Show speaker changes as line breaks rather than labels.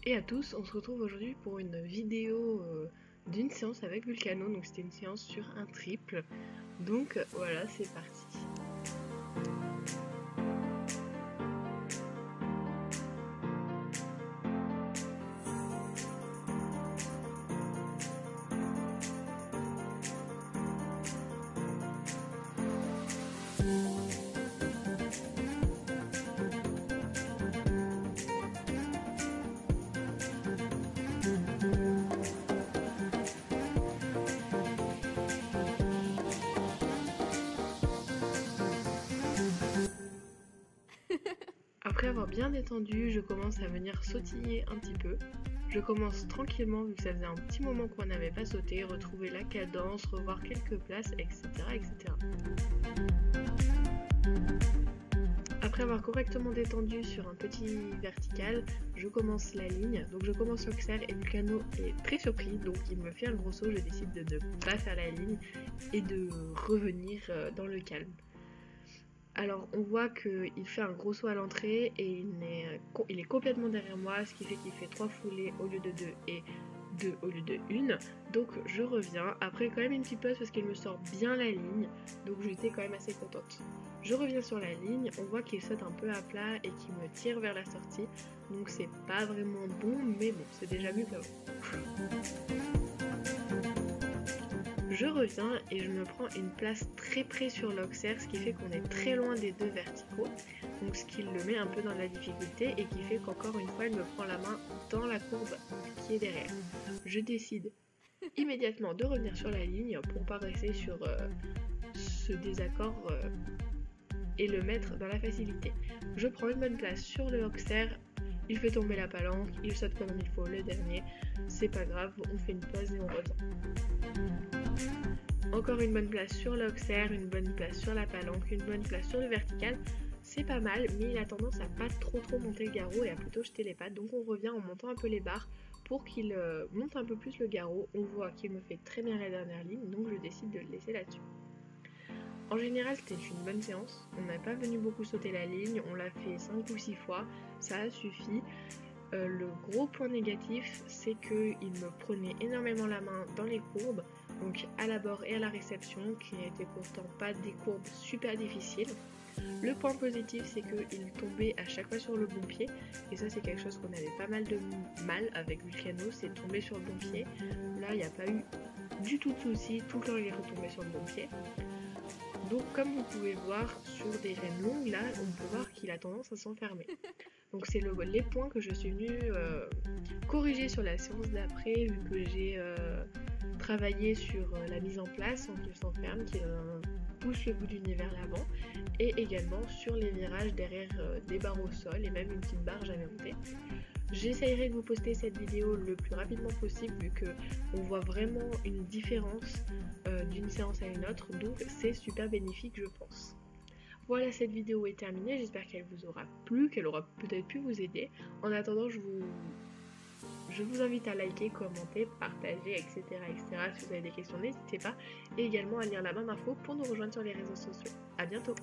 Et à tous, on se retrouve aujourd'hui pour une vidéo d'une séance avec Vulcano. Donc c'était une séance sur un triple. Donc voilà, c'est parti. Après avoir bien détendu, je commence à venir sautiller un petit peu. Je commence tranquillement vu que ça faisait un petit moment qu'on n'avait pas sauté, retrouver la cadence, revoir quelques places, etc. etc. Après avoir correctement détendu sur un petit vertical, je commence la ligne. Donc je commence l'auxerre et Vulcano est très surpris, donc il me fait un gros saut. Je décide de ne pas faire la ligne et de revenir dans le calme. Alors on voit qu'il fait un gros saut à l'entrée et il est complètement derrière moi, ce qui fait qu'il fait 3 foulées au lieu de 2 et 2 au lieu de 1. Donc je reviens, après quand même une petite pause parce qu'il me sort bien la ligne, donc j'étais quand même assez contente. Je reviens sur la ligne, on voit qu'il saute un peu à plat et qu'il me tire vers la sortie, donc c'est pas vraiment bon, mais bon, c'est déjà mieux qu'avant. Je reviens et je me prends une place très près sur l'auxerre, ce qui fait qu'on est très loin des deux verticaux, donc ce qui le met un peu dans la difficulté et qui fait qu'encore une fois il me prend la main dans la courbe qui est derrière. Je décide immédiatement de revenir sur la ligne pour pas rester sur ce désaccord et le mettre dans la facilité. Je prends une bonne place sur le auxerre, il fait tomber la palanque, il saute comme il faut le dernier, c'est pas grave, on fait une pause et on revient. Encore une bonne place sur l'auxerre, une bonne place sur la palanque, une bonne place sur le vertical. C'est pas mal, mais il a tendance à pas trop monter le garrot et à plutôt jeter les pattes. Donc on revient en montant un peu les barres pour qu'il monte un peu plus le garrot. On voit qu'il me fait très bien la dernière ligne, donc je décide de le laisser là-dessus. En général, c'était une bonne séance. On n'a pas venu beaucoup sauter la ligne, on l'a fait 5 ou 6 fois, ça a suffi. Le gros point négatif, c'est qu'il me prenait énormément la main dans les courbes, donc à l'abord et à la réception, qui n'étaient pourtant pas des courbes super difficiles. Le point positif, c'est qu'il tombait à chaque fois sur le bon pied, et ça c'est quelque chose qu'on avait pas mal de mal avec Vulcano, c'est tomber sur le bon pied. Là, il n'y a pas eu du tout de souci, tout le temps il est retombé sur le bon pied. Donc comme vous pouvez voir sur des rênes longues, là on peut voir qu'il a tendance à s'enfermer. Donc c'est les points que je suis venue corriger sur la séance d'après, vu que j'ai travaillé sur la mise en place sans qu'il s'enferme, qu'il pousse le bout du nez vers l'avant, et également sur les virages derrière des barres au sol et même une petite barre jamais montée. J'essayerai de vous poster cette vidéo le plus rapidement possible vu qu'on voit vraiment une différence d'une séance à une autre, donc c'est super bénéfique je pense. Voilà, cette vidéo est terminée, j'espère qu'elle vous aura plu, qu'elle aura peut-être pu vous aider. En attendant, je vous invite à liker, commenter, partager, etc. Si vous avez des questions, n'hésitez pas. Et également à lire la barre d'infos pour nous rejoindre sur les réseaux sociaux. A bientôt!